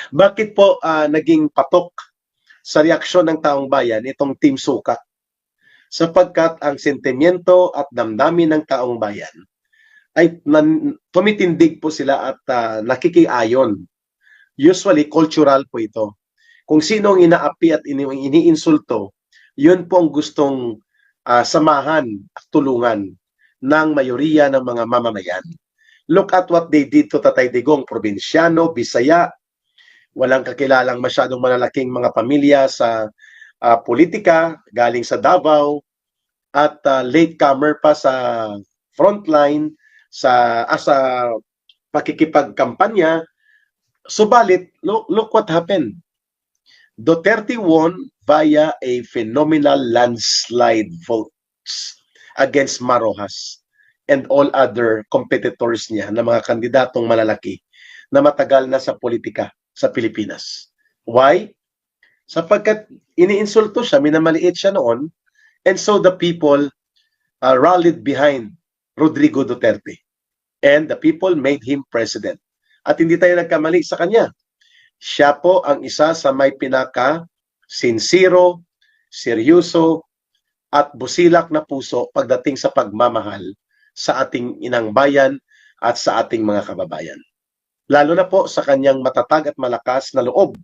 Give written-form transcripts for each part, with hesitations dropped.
Bakit po naging patok sa reaksyon ng taong bayan itong Team Suka? Sapagkat ang sentimiento at damdamin ng taong bayan ay tumitindig po sila at nakikiayon. Usually, cultural po ito. Kung sino ang inaapi at iniinsulto, yun po ang gustong samahan at tulungan ng mayoriya ng mga mamamayan. Look at what they did to Tatay Digong, probinsyano, Bisaya, walang kakilalang masyadong malalaking mga pamilya sa politika, galing sa Davao, at latecomer pa sa frontline sa pakikipagkampanya. Subalit, look what happened. Duterte won via a phenomenal landslide votes against Marojas and all other competitors niya na mga kandidatong malalaki na matagal na sa politika sa Pilipinas. Why? Sapagkat iniinsulto siya, minamaliit siya noon, and so the people rallied behind Rodrigo Duterte. And the people made him president. At hindi tayo nagkamali sa kanya. Siya po ang isa sa may pinaka-sincero, seryoso, at busilak na puso pagdating sa pagmamahal sa ating inang bayan at sa ating mga kababayan. Lalo na po sa kanyang matatag at malakas na loob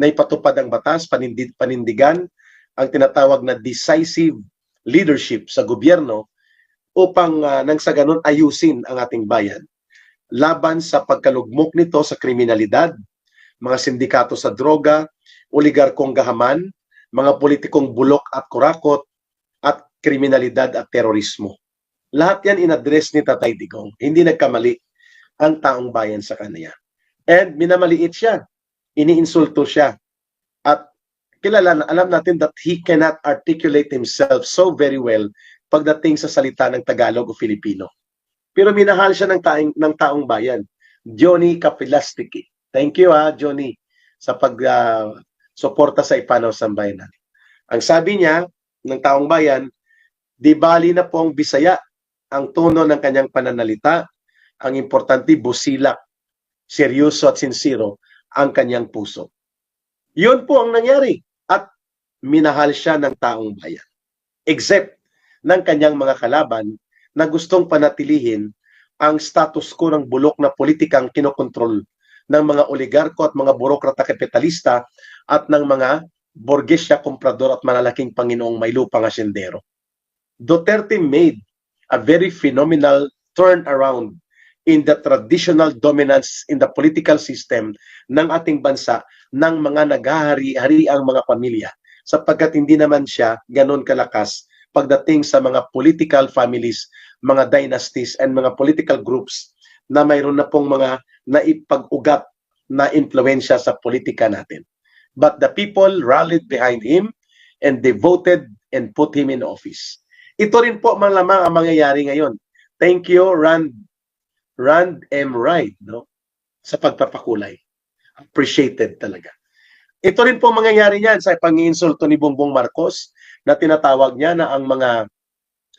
na ipatupad ang batas, panindigan ang tinatawag na decisive leadership sa gobyerno upang nang sa ganun ayusin ang ating bayan laban sa pagkalugmok nito sa kriminalidad, mga sindikato sa droga, oligarkong gahaman, mga politikong bulok at kurakot, at kriminalidad at terorismo. Lahat yan inaddress ni Tatay Digong. Hindi nagkamali ang taong bayan sa kanya. And minamaliit siya. Iniinsulto siya. At alam natin that he cannot articulate himself so very well pagdating sa salita ng Tagalog o Filipino. Pero minahal siya ng taong bayan. Johnny Kapilastiki. Thank you Johnny, sa pag-suporta sa Ipanaw Sambayanan. Ang sabi niya ng taong bayan, di bali na po ang Bisaya ang tono ng kanyang pananalita, ang importante busilak, seryoso at sincero ang kanyang puso. Yun po ang nangyari at minahal siya ng taong bayan. Except ng kanyang mga kalaban na gustong panatilihin ang status quo ng bulok na politikang kinokontrol ng mga oligarko at mga burokrata kapitalista at ng mga borgesya komprador at malalaking panginoong may lupang asyendero. Duterte made a very phenomenal turnaround in the traditional dominance in the political system ng ating bansa ng mga naghahari-hariang mga pamilya sapagkat hindi naman siya ganon kalakas pagdating sa mga political families, mga dynasties, and mga political groups na mayroon na pong mga naipag-ugat na impluensya sa politika natin. But the people rallied behind him and they voted and put him in office. Ito rin po malamang ang mangyayari ngayon. Thank you, Rand M. Wright, no? Sa pagpapakulay. Appreciated talaga. Ito rin po mangyayari niyan sa pang-iinsulto ni Bongbong Marcos na tinatawag niya na ang mga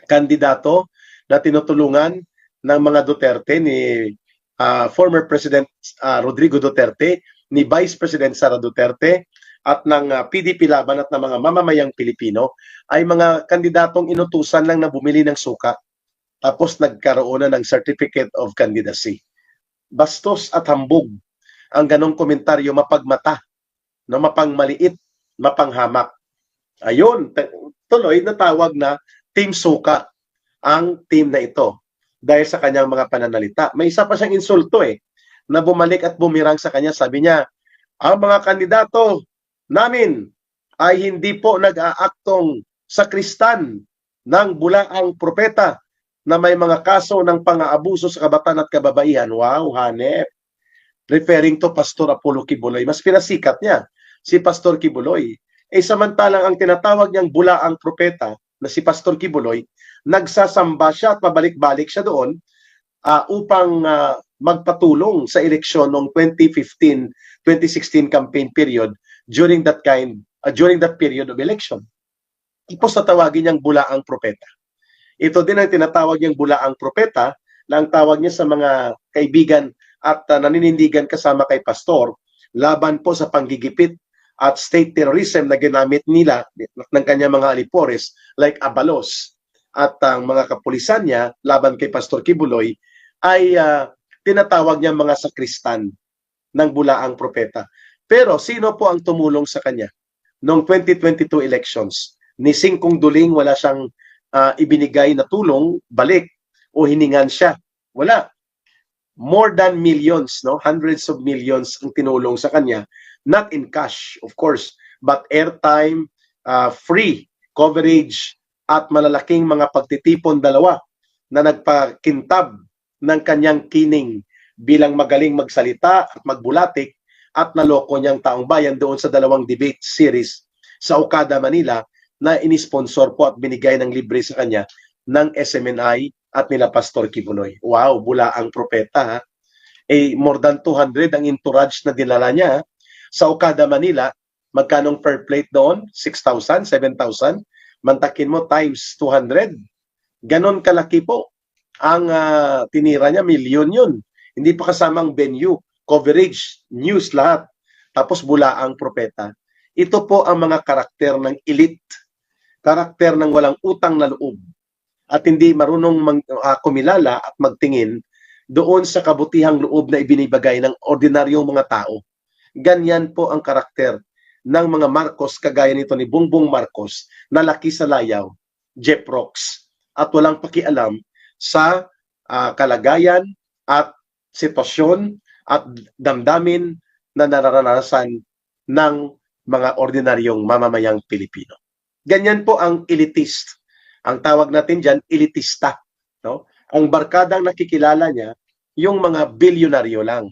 kandidato na tinutulungan ng mga Duterte ni former President Rodrigo Duterte, ni Vice President Sara Duterte, at ng PDP laban at ng mga mamamayang Pilipino ay mga kandidatong inutusan lang na bumili ng suka tapos nagkaroon na ng Certificate of Candidacy. Bastos at hambog ang ganong komentaryo, mapagmata, no, mapangmaliit, mapanghamak. Ayun, tuloy natawag na Team Suka ang team na ito dahil sa kanyang mga pananalita. May isa pa siyang insulto na bumalik at bumirang sa kanya. Sabi niya, ang mga kandidato namin ay hindi po nag-aaktong sakristan ng bulaang propeta na may mga kaso ng pang-aabuso sa kabataan at kababaihan. Wow, hanep. Referring to Pastor Apollo Kibuloy. Mas pinasikat niya si Pastor Kibuloy. Samantalang ang tinatawag niyang bulaang propeta na si Pastor Kibuloy, nagsasamba siya at pabalik-balik siya doon upang magpatulong sa eleksyon noong 2015-2016 campaign period during that period of election. Tapos tatawagin niyang bulaang propeta. Ito din ang tinatawag niyang bulaang propeta na ang tawag niya sa mga kaibigan at naninindigan kasama kay pastor laban po sa panggigipit at state terrorism na ginamit nila ng kanyang mga alipores like Abalos at ang mga kapulisan niya laban kay Pastor Kibuloy ay tinatawag niya mga sakristan ng bulaang propeta. Pero sino po ang tumulong sa kanya? Noong 2022 elections, ni Singkong Duling wala siyang ibinigay na tulong, balik, o hiningan siya. Wala. More than millions, no? Hundreds of millions ang tinulong sa kanya. Not in cash, of course, but airtime, free coverage, at malalaking mga pagtitipon dalawa na nagpakintab ng kanyang kining bilang magaling magsalita at magbulatik at naloko niyang taong bayan doon sa dalawang debate series sa Okada, Manila na inisponsor po at binigay ng libre sa kanya ng SMNI at nila Pastor Kibuloy. Wow, bulaang propeta ha. More than 200 ang entourage na dinala niya sa Okada, Manila. Magkanong per plate doon? 6,000, 7,000. Mantakin mo times 200. Ganon kalaki po ang tinira niya, milyon yun. Hindi pa kasamang venue, coverage, news, lahat. Tapos bulaang propeta. Ito po ang mga karakter ng elite. Karakter ng walang utang na loob. At hindi marunong kumilala at magtingin doon sa kabutihang loob na ibinibigay ng ordinaryong mga tao. Ganyan po ang karakter ng mga Marcos, kagaya nito ni Bongbong Marcos, na laki sa layaw, Jeff Rocks, at walang pakialam sa kalagayan at sitwasyon at damdamin na nararanasan ng mga ordinaryong mamamayang Pilipino. Ganyan po ang elitist. Ang tawag natin dyan, elitista. No? Ang barkadang nakikilala niya, yung mga bilyonaryo lang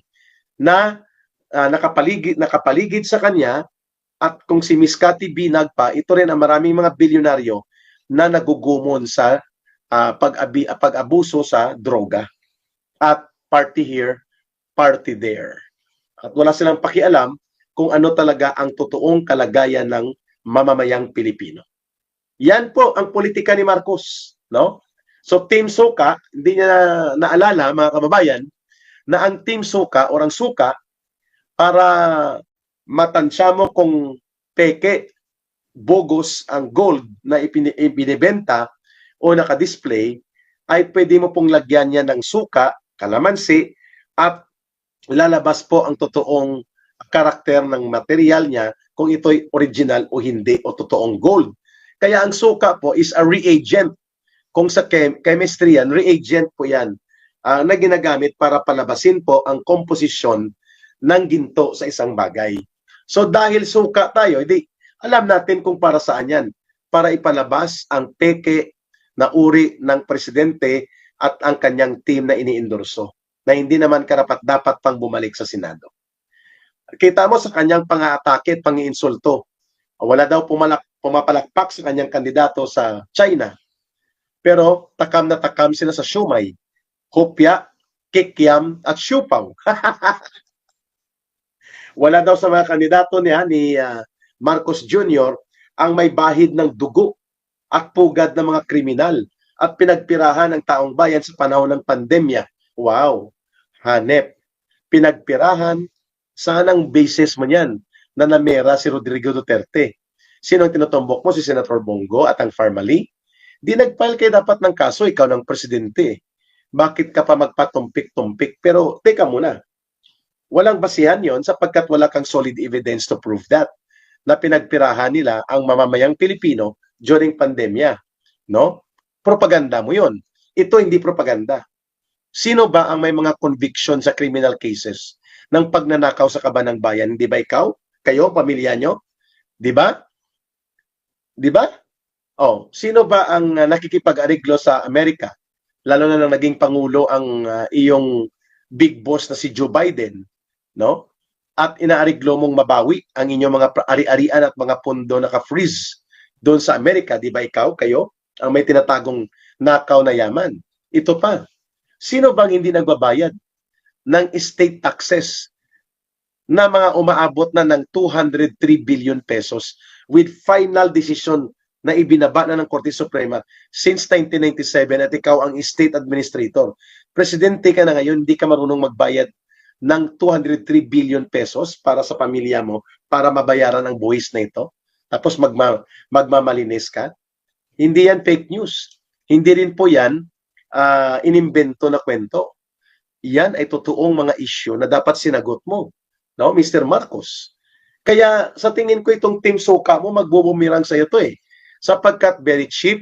na nakapaligid sa kanya. At kung si Miss Cathy Binag pa, ito rin ang maraming mga bilyonaryo na nagugumon sa pag-abuso sa droga. At party here, party there. At wala silang pakialam kung ano talaga ang totoong kalagayan ng mamamayang Pilipino. Yan po ang politika ni Marcos. No? So Team Suka, hindi niya naalala mga kababayan, na ang Team Suka o ang Suka, para matansya mo kung peke, bogus ang gold na ibinibenta o nakadisplay, ay pwede mo pong lagyan niya ng suka, kalamansi, at lalabas po ang totoong karakter ng material niya kung ito'y original o hindi o totoong gold. Kaya ang suka po is a reagent. Kung sa chemistry yan, reagent po yan na ginagamit para palabasin po ang komposisyon ng ginto sa isang bagay. So dahil suka tayo, hindi alam natin kung para saan yan. Para ipalabas ang peke na uri ng presidente at ang kanyang team na iniendorso na hindi naman karapat-dapat pang bumalik sa Senado. Kita mo sa kanyang pang-aatake at pang-iinsulto. Wala daw pumapalakpak sa kanyang kandidato sa China. Pero takam na takam sila sa siumay, hopya, kikiam at siupaw. Wala daw sa mga kandidato niya ni Marcos Jr. ang may bahid ng dugo at pugad ng mga kriminal at pinagpirahan ng taong bayan sa panahon ng pandemya. Wow! Hanep. Pinagpirahan, saan ang basis mo niyan na namera si Rodrigo Duterte? Sino ang tinutumbok mo? Si Senator Bongo at ang Farmally? Di nag-file kayo dapat ng kaso, ikaw ng presidente. Bakit ka pa magpatumpik-tumpik? Pero teka muna. Walang basihan yon sapagkat wala kang solid evidence to prove that na pinagpirahan nila ang mamamayang Pilipino during pandemya. No? Propaganda mo yon. Ito hindi propaganda. Sino ba ang may mga conviction sa criminal cases ng pagnanakaw sa kaban ng bayan? Hindi ba ikaw? Kayo, pamilya nyo? Di ba? Di ba? Oh, sino ba ang nakikipag-ariglo sa Amerika? Lalo na nang naging pangulo ang iyong big boss na si Joe Biden, no? At inaariglo mong mabawi ang inyong mga ari-arian at mga pondo naka-freeze doon sa Amerika, di ba ikaw, kayo, ang may tinatagong nakaw na yaman? Ito pa, sino bang hindi nagbabayad ng state taxes na mga umaabot na ng 203 billion pesos with final decision na ibinaba na ng Korte Suprema since 1997 at ikaw ang state administrator. Presidente ka na ngayon, hindi ka marunong magbayad ng 203 billion pesos para sa pamilya mo para mabayaran ang buwis na ito? Tapos magmamalinis ka? Hindi yan fake news. Hindi rin po yan inimbento na kwento. Yan ay totoong mga issue na dapat sinagot mo, no, Mr. Marcos. Kaya sa tingin ko itong Team Soka mo magbubumirang sa iyo to sapagkat very cheap,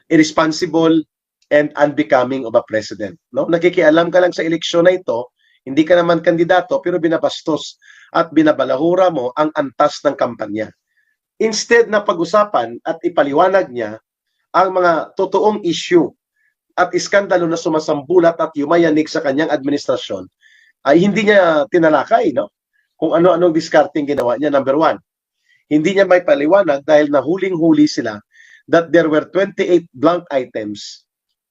irresponsible, and unbecoming of a president. No? Nakikialam ka lang sa eleksyon na ito, hindi ka naman kandidato pero binabastos at binabalahura mo ang antas ng kampanya. Instead na pag-usapan at ipaliwanag niya ang mga totoong issue at iskandalo na sumasambulat at yumayanig sa kanyang administrasyon, ay hindi niya tinalakay, no? Kung ano-anong discarding ginawa niya. Number one, hindi niya may paliwanag dahil nahuling-huli sila that there were 28 blank items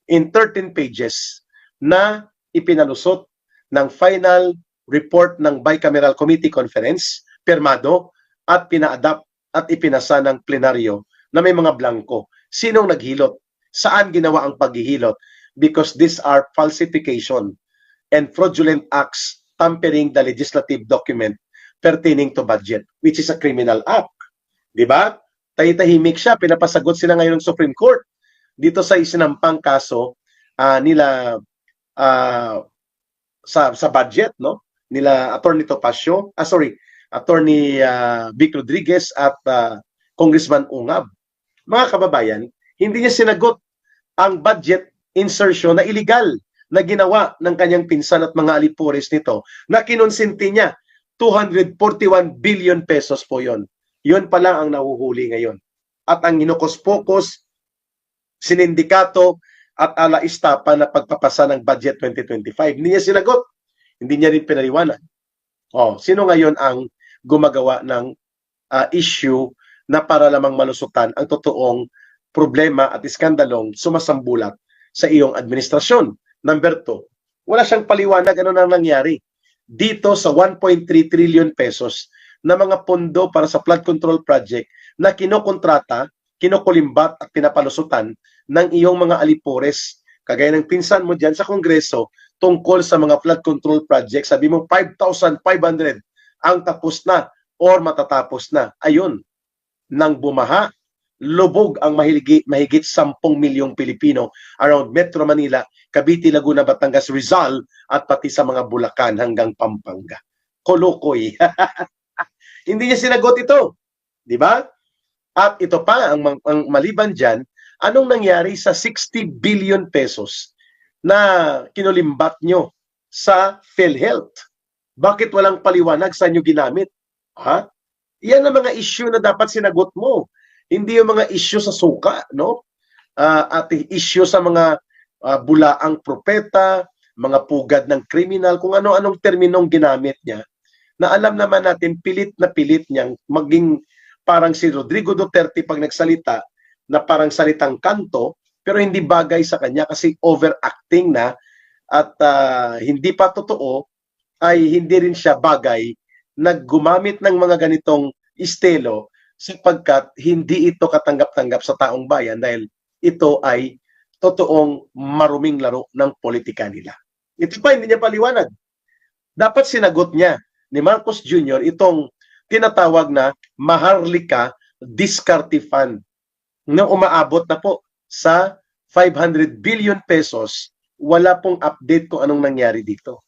in 13 pages na ipinalusot ng final report ng Bicameral Committee Conference, pirmado at pina-adapt at ipinasa ng plenaryo na may mga blanco. Sinong naghilot? Saan ginawa ang paghihilot? Because these are falsification and fraudulent acts tampering the legislative document pertaining to budget, which is a criminal act. Diba? Tahimik siya, pinapasagot sila ngayon ng Supreme Court dito sa isinampang kaso nila sa budget, no? Nila Attorney Topacio, Attorney Vic Rodriguez at Congressman Ungab. Mga kababayan, hindi niya sinagot ang budget insertion na illegal na ginawa ng kanyang pinsan at mga alipores nito na kinonsinti niya. 241 billion pesos po yon. Yun pa lang ang nahuhuli ngayon. At ang hinukos-pokos, sinindikato at ala-istapa na pagpapasa ng budget 2025. Hindi niya sinagot. Hindi niya rin pinaliwanag. Sino ngayon ang gumagawa ng issue na para lamang malusutan ang totoong problema at iskandalong sumasambulat sa iyong administrasyon? Number 2, wala siyang paliwanag ano nang nangyari dito sa 1.3 trillion pesos na mga pondo para sa flood control project na kinokontrata, kinukulimbat at pinapalusutan ng iyong mga alipores. Kagaya ng pinsan mo dyan sa Kongreso tungkol sa mga flood control project, sabi mo 5,500 ang tapos na or matatapos na. Ayun, nang bumaha, lubog ang mahigit 10 milyong Pilipino around Metro Manila, Cavite, Laguna, Batangas, Rizal at pati sa mga Bulacan hanggang Pampanga. Kolokoy. Hindi niya sinagot ito. Di ba? At ito pa, ang maliban dyan, anong nangyari sa 60 billion pesos na kinulimbat nyo sa PhilHealth? Bakit walang paliwanag sa inyo ginamit? Ha? Yan ang mga issue na dapat sinagot mo. Hindi yung mga issue sa suka, no? At issue sa mga bulaang propeta, mga pugad ng kriminal, kung ano-anong terminong ginamit niya, na alam naman natin pilit na pilit niyang maging parang si Rodrigo Duterte pag nagsalita na parang salitang kanto, pero hindi bagay sa kanya kasi overacting na at hindi pa totoo, ay hindi rin siya bagay na gumamit ng mga ganitong estilo sapagkat hindi ito katanggap-tanggap sa taong bayan dahil ito ay totoong maruming laro ng politika nila. Ito pa, hindi niya paliwanag. Dapat sinagot niya ni Marcos Jr. itong tinatawag na Maharlika Discarte Fund na umaabot na po sa 500 billion pesos. Wala pong update kung anong nangyari dito.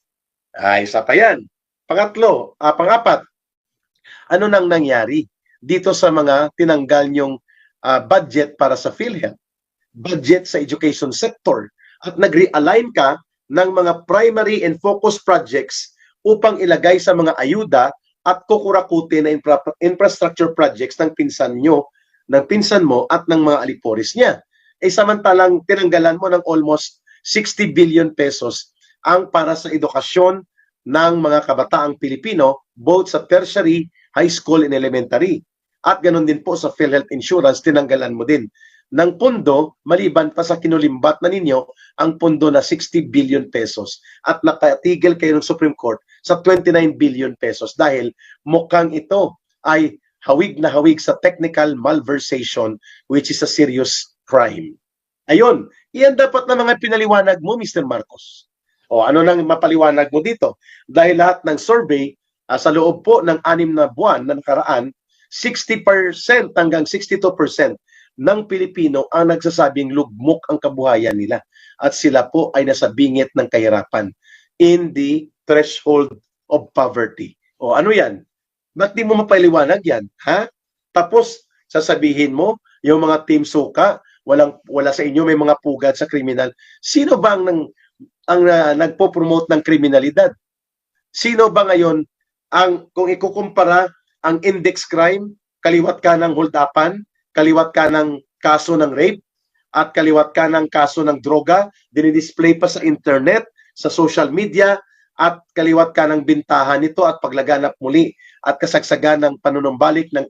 Isa pa yan. Pang-apat, ano nang nangyari dito sa mga tinanggal nyong budget para sa PhilHealth, budget sa education sector, at nag-realign ka ng mga primary and focus projects upang ilagay sa mga ayuda at kukurakuti na infrastructure projects ng pinsan mo at ng mga alipores niya. Samantalang tinanggalan mo ng almost 60 billion pesos ang para sa edukasyon ng mga kabataang Pilipino, both sa tertiary, high school, and elementary. At ganoon din po sa PhilHealth Insurance, tinanggalan mo din ng pondo, maliban pa sa kinulimbat na ninyo ang pondo na 60 billion pesos. At nakatigil kayo ng Supreme Court sa 29 billion pesos dahil mukhang ito ay hawig na hawig sa technical malversation, which is a serious crime. Ayun, iyan dapat na mga pinaliwanag mo, Mr. Marcos. O ano nang mapaliwanag mo dito? Dahil lahat ng survey sa loob po ng 6 na buwan na nakaraan, 60% hanggang 62% ng Pilipino ang nagsasabing lugmok ang kabuhayan nila at sila po ay nasa bingit ng kahirapan, in the threshold of poverty. O ano yan? Ba't di mo mapaliwanag yan? Ha? Tapos sasabihin mo, yung mga Team Suka, wala sa inyo, may mga pugad sa kriminal. Sino ba ang nagpo-promote ng kriminalidad? Sino ba ngayon kung ikukumpara ang index crime, kaliwat ka ng holdapan, kaliwat ka ng kaso ng rape, at kaliwat ka ng kaso ng droga, dinidisplay pa sa internet, sa social media, at kaliwat ka ng bintahan nito at paglaganap muli at kasagsagan ng panunumbalik ng